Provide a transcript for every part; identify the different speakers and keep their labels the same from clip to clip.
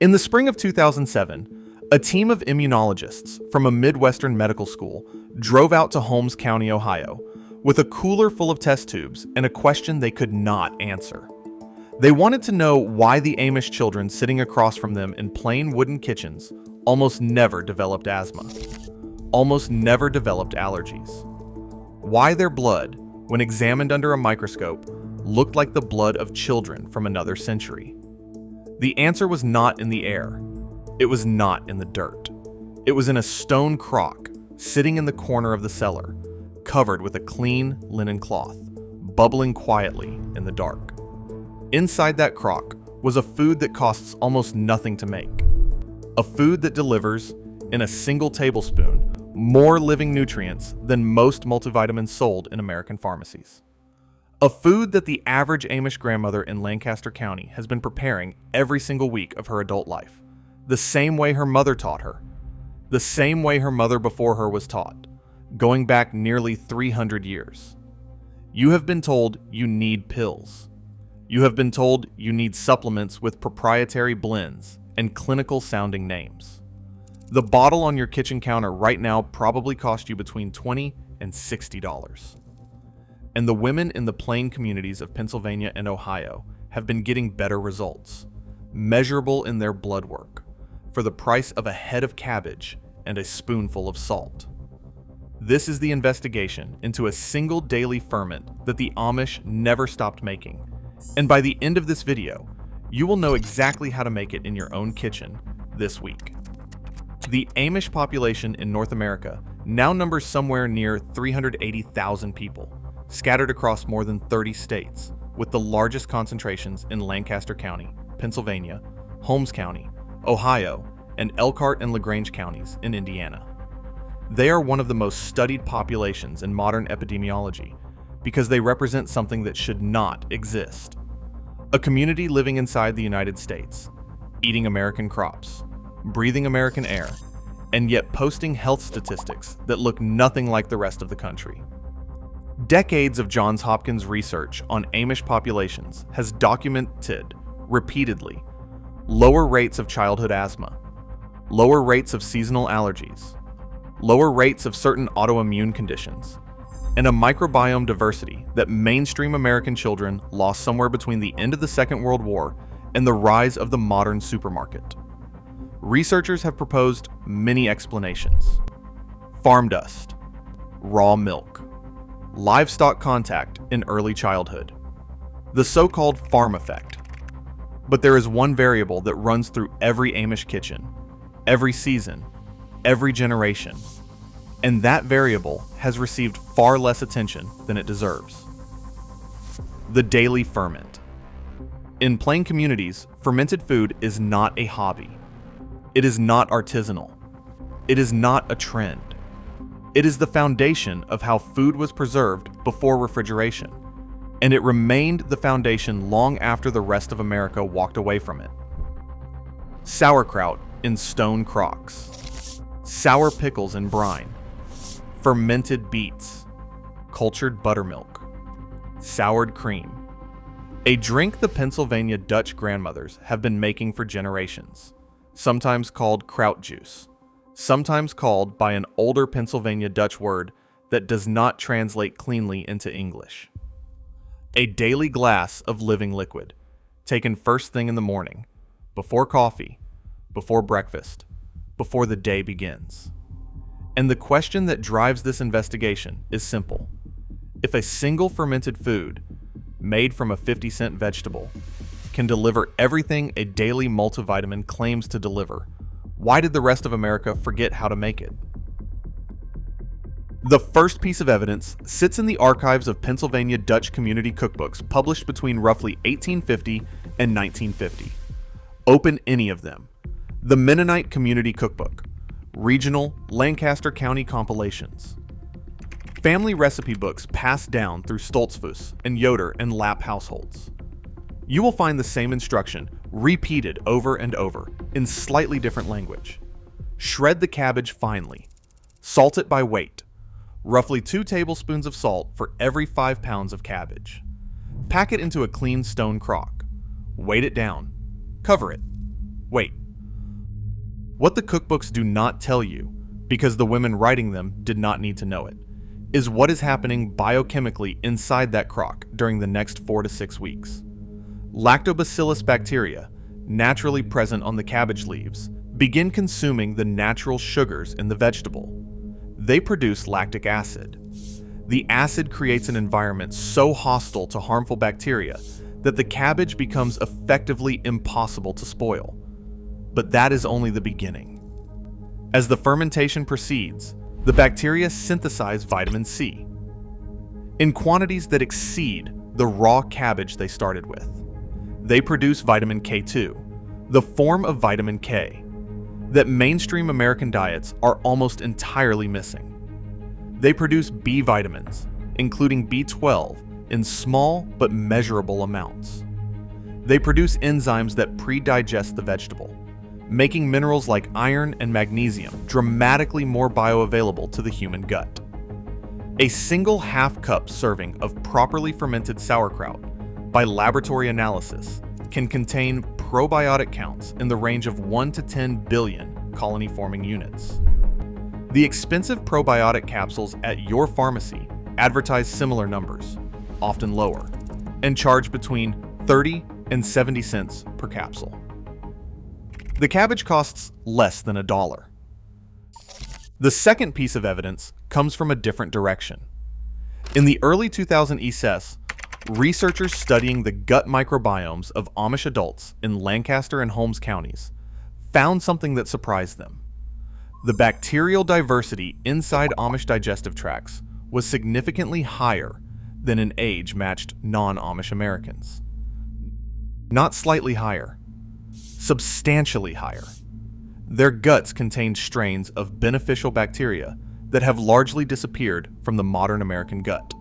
Speaker 1: In the spring of 2007, a team of immunologists from a Midwestern medical school drove out to Holmes County, Ohio, with a cooler full of test tubes and a question they could not answer. They wanted to know why the Amish children sitting across from them in plain wooden kitchens almost never developed asthma, almost never developed allergies. Why their blood, when examined under a microscope, looked like the blood of children from another century. The answer was not in the air. It was not in the dirt. It was in a stone crock sitting in the corner of the cellar, covered with a clean linen cloth, bubbling quietly in the dark. Inside that crock was a food that costs almost nothing to make. A food that delivers, in a single tablespoon, more living nutrients than most multivitamins sold in American pharmacies. A food that the average Amish grandmother in Lancaster County has been preparing every single week of her adult life, the same way her mother taught her, the same way her mother before her was taught, going back nearly 300 years. You have been told you need pills. You have been told you need supplements with proprietary blends and clinical-sounding names. The bottle on your kitchen counter right now probably cost you between $20 and $60. And the women in the plain communities of Pennsylvania and Ohio have been getting better results, measurable in their blood work, for the price of a head of cabbage and a spoonful of salt. This is the investigation into a single daily ferment that the Amish never stopped making. And by the end of this video, you will know exactly how to make it in your own kitchen this week. The Amish population in North America now numbers somewhere near 380,000 people, scattered across more than 30 states, with the largest concentrations in Lancaster County, Pennsylvania, Holmes County, Ohio, and Elkhart and LaGrange counties in Indiana. They are one of the most studied populations in modern epidemiology because they represent something that should not exist. A community living inside the United States, eating American crops, breathing American air, and yet posting health statistics that look nothing like the rest of the country. Decades of Johns Hopkins research on Amish populations has documented, repeatedly, lower rates of childhood asthma, lower rates of seasonal allergies, lower rates of certain autoimmune conditions, and a microbiome diversity that mainstream American children lost somewhere between the end of the Second World War and the rise of the modern supermarket. Researchers have proposed many explanations. Farm dust, raw milk, livestock contact in early childhood, the so-called farm effect. But there is one variable that runs through every Amish kitchen, every season, every generation, and that variable has received far less attention than it deserves. The daily ferment. In plain communities, fermented food is not a hobby. It is not artisanal. It is not a trend. It is the foundation of how food was preserved before refrigeration, and it remained the foundation long after the rest of America walked away from it. Sauerkraut in stone crocks, sour pickles in brine, fermented beets, cultured buttermilk, soured cream, a drink the Pennsylvania Dutch grandmothers have been making for generations, sometimes called kraut juice, sometimes called by an older Pennsylvania Dutch word that does not translate cleanly into English. A daily glass of living liquid, taken first thing in the morning, before coffee, before breakfast, before the day begins. And the question that drives this investigation is simple. If a single fermented food, made from a 50-cent vegetable, can deliver everything a daily multivitamin claims to deliver, why did the rest of America forget how to make it? The first piece of evidence sits in the archives of Pennsylvania Dutch community cookbooks published between roughly 1850 and 1950. Open any of them. The Mennonite Community Cookbook, Regional Lancaster County Compilations. Family recipe books passed down through Stoltzfus and Yoder and Lapp households. You will find the same instruction repeated over and over in slightly different language. Shred the cabbage finely. Salt it by weight. Roughly 2 tablespoons of salt for every 5 pounds of cabbage. Pack it into a clean stone crock. Weight it down. Cover it. Wait, What the cookbooks do not tell you, because the women writing them did not need to know it, is what is happening biochemically inside that crock during the next 4 to 6 weeks. Lactobacillus bacteria, naturally present on the cabbage leaves, begin consuming the natural sugars in the vegetable. They produce lactic acid. The acid creates an environment so hostile to harmful bacteria that the cabbage becomes effectively impossible to spoil. But that is only the beginning. As the fermentation proceeds, the bacteria synthesize vitamin C in quantities that exceed the raw cabbage they started with. They produce vitamin K2, the form of vitamin K that mainstream American diets are almost entirely missing. They produce B vitamins, including B12, in small but measurable amounts. They produce enzymes that pre-digest the vegetable, making minerals like iron and magnesium dramatically more bioavailable to the human gut. A single half-cup serving of properly fermented sauerkraut, by laboratory analysis, can contain probiotic counts in the range of 1 to 10 billion colony-forming units. The expensive probiotic capsules at your pharmacy advertise similar numbers, often lower, and charge between 30 and 70 cents per capsule. The cabbage costs less than $1. The second piece of evidence comes from a different direction. In the early 2000s ESS, researchers studying the gut microbiomes of Amish adults in Lancaster and Holmes counties found something that surprised them. The bacterial diversity inside Amish digestive tracts was significantly higher than in age-matched non-Amish Americans. Not slightly higher, substantially higher. Their guts contained strains of beneficial bacteria that have largely disappeared from the modern American gut.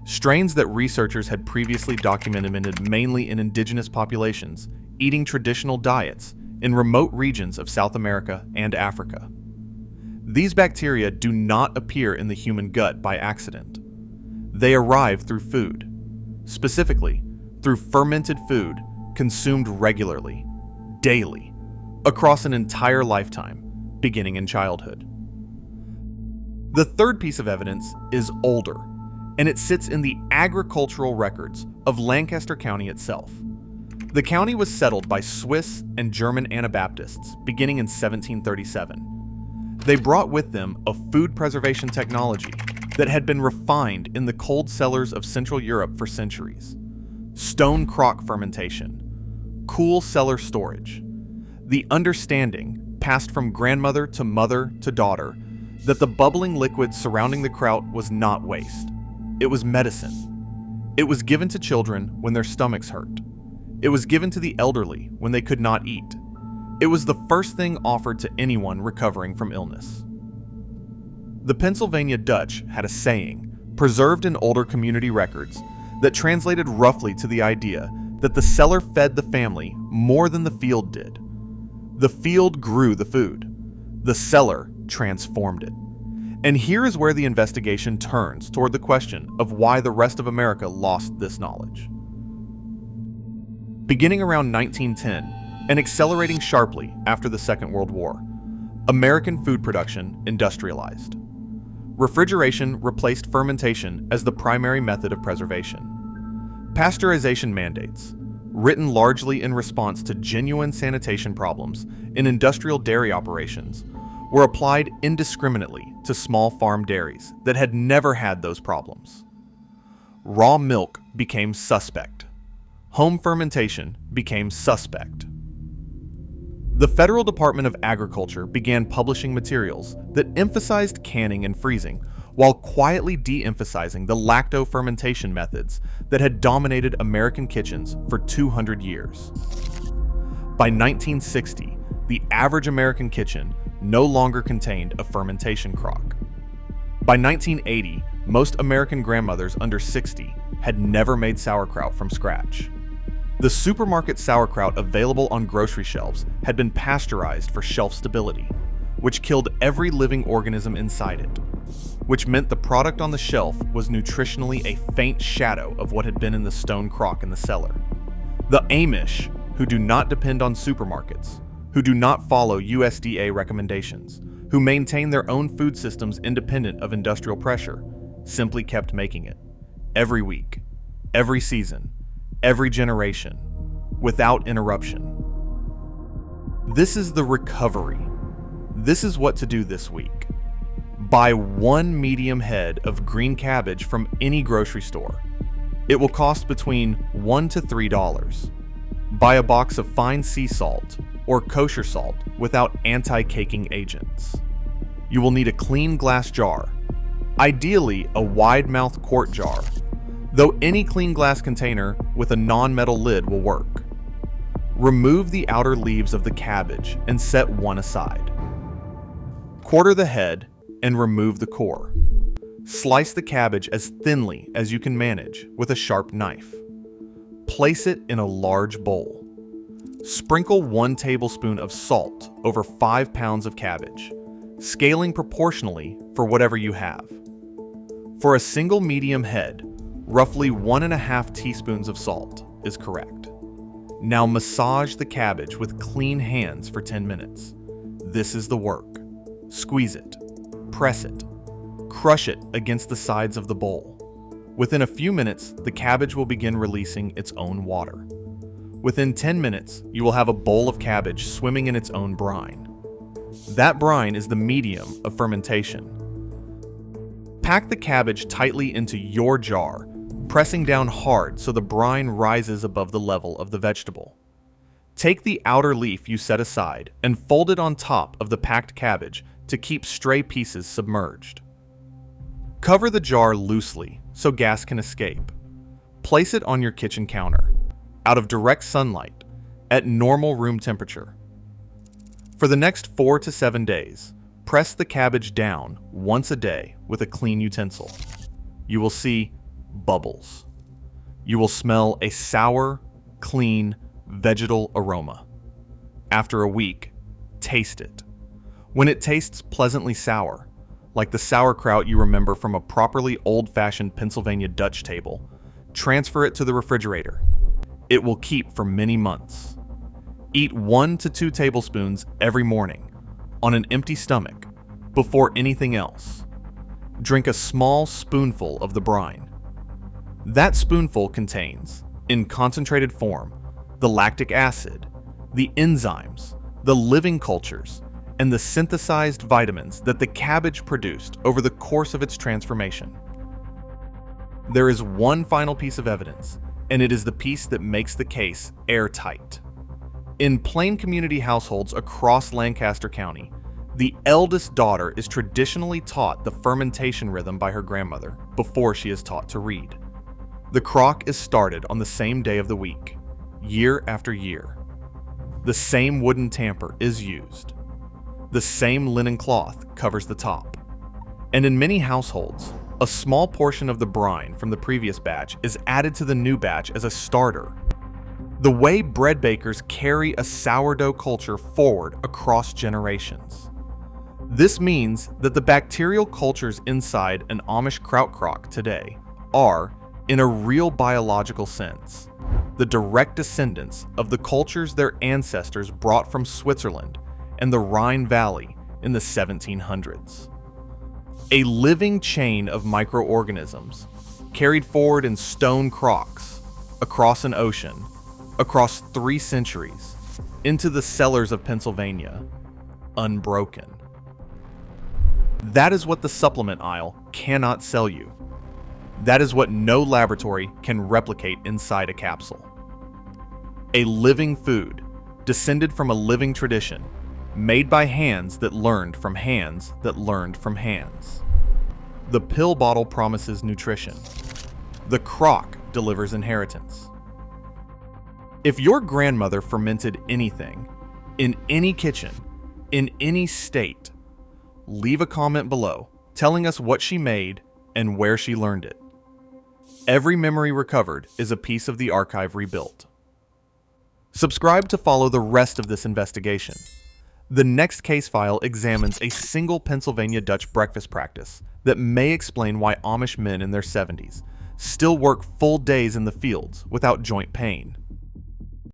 Speaker 1: Strains that researchers had previously documented mainly in indigenous populations eating traditional diets in remote regions of South America and Africa. These bacteria do not appear in the human gut by accident. They arrive through food, specifically through fermented food consumed regularly, daily, across an entire lifetime, beginning in childhood. The third piece of evidence is older, and it sits in the agricultural records of Lancaster County itself. The county was settled by Swiss and German Anabaptists beginning in 1737. They brought with them a food preservation technology that had been refined in the cold cellars of Central Europe for centuries. Stone crock fermentation, cool cellar storage, the understanding, passed from grandmother to mother to daughter, that the bubbling liquid surrounding the kraut was not waste. It was medicine. It was given to children when their stomachs hurt. It was given to the elderly when they could not eat. It was the first thing offered to anyone recovering from illness. The Pennsylvania Dutch had a saying, preserved in older community records, that translated roughly to the idea that the cellar fed the family more than the field did. The field grew the food. The cellar transformed it. And here is where the investigation turns toward the question of why the rest of America lost this knowledge. Beginning around 1910 and accelerating sharply after the Second World War, American food production industrialized. Refrigeration replaced fermentation as the primary method of preservation. Pasteurization mandates, written largely in response to genuine sanitation problems in industrial dairy operations, were applied indiscriminately to small farm dairies that had never had those problems. Raw milk became suspect. Home fermentation became suspect. The Federal Department of Agriculture began publishing materials that emphasized canning and freezing, while quietly de-emphasizing the lacto-fermentation methods that had dominated American kitchens for 200 years. By 1960, the average American kitchen no longer contained a fermentation crock. By 1980, most American grandmothers under 60 had never made sauerkraut from scratch. The supermarket sauerkraut available on grocery shelves had been pasteurized for shelf stability, which killed every living organism inside it, which meant the product on the shelf was nutritionally a faint shadow of what had been in the stone crock in the cellar. The Amish, who do not depend on supermarkets, who do not follow USDA recommendations, who maintain their own food systems independent of industrial pressure, simply kept making it. Every week, every season, every generation, without interruption. This is the recovery. This is what to do this week. Buy 1 medium head of green cabbage from any grocery store. It will cost between $1 to $3. Buy a box of fine sea salt or kosher salt without anti-caking agents. You will need a clean glass jar, ideally a wide-mouth quart jar, though any clean glass container with a non-metal lid will work. Remove the outer leaves of the cabbage and set one aside. Quarter the head and remove the core. Slice the cabbage as thinly as you can manage with a sharp knife. Place it in a large bowl. Sprinkle 1 tablespoon of salt over 5 pounds of cabbage, scaling proportionally for whatever you have. For a single medium head, roughly 1.5 teaspoons of salt is correct. Now massage the cabbage with clean hands for 10 minutes. This is the work. Squeeze it, press it, crush it against the sides of the bowl. Within a few minutes, the cabbage will begin releasing its own water. Within 10 minutes, you will have a bowl of cabbage swimming in its own brine. That brine is the medium of fermentation. Pack the cabbage tightly into your jar, pressing down hard so the brine rises above the level of the vegetable. Take the outer leaf you set aside and fold it on top of the packed cabbage to keep stray pieces submerged. Cover the jar loosely so gas can escape. Place it on your kitchen counter, out of direct sunlight, at normal room temperature. For the next 4 to 7 days, press the cabbage down once a day with a clean utensil. You will see bubbles. You will smell a sour, clean, vegetal aroma. After a week, taste it. When it tastes pleasantly sour, like the sauerkraut you remember from a properly old-fashioned Pennsylvania Dutch table, transfer it to the refrigerator. It will keep for many months. Eat 1 to 2 tablespoons every morning, on an empty stomach, before anything else. Drink a small spoonful of the brine. That spoonful contains, in concentrated form, the lactic acid, the enzymes, the living cultures, and the synthesized vitamins that the cabbage produced over the course of its transformation. There is one final piece of evidence, and it is the piece that makes the case airtight. In plain community households across Lancaster County, the eldest daughter is traditionally taught the fermentation rhythm by her grandmother before she is taught to read. The crock is started on the same day of the week, year after year. The same wooden tamper is used. The same linen cloth covers the top. And in many households, a small portion of the brine from the previous batch is added to the new batch as a starter. The way bread bakers carry a sourdough culture forward across generations. This means that the bacterial cultures inside an Amish kraut crock today are, in a real biological sense, the direct descendants of the cultures their ancestors brought from Switzerland and the Rhine Valley in the 1700s. A living chain of microorganisms carried forward in stone crocks, across an ocean, across 3 centuries, into the cellars of Pennsylvania, unbroken. That is what the supplement aisle cannot sell you. That is what no laboratory can replicate inside a capsule. A living food, descended from a living tradition, made by hands that learned from hands that learned from hands. The pill bottle promises nutrition. The crock delivers inheritance. If your grandmother fermented anything, in any kitchen, in any state, leave a comment below telling us what she made and where she learned it. Every memory recovered is a piece of the archive rebuilt. Subscribe to follow the rest of this investigation. The next case file examines a single Pennsylvania Dutch breakfast practice that may explain why Amish men in their 70s still work full days in the fields without joint pain.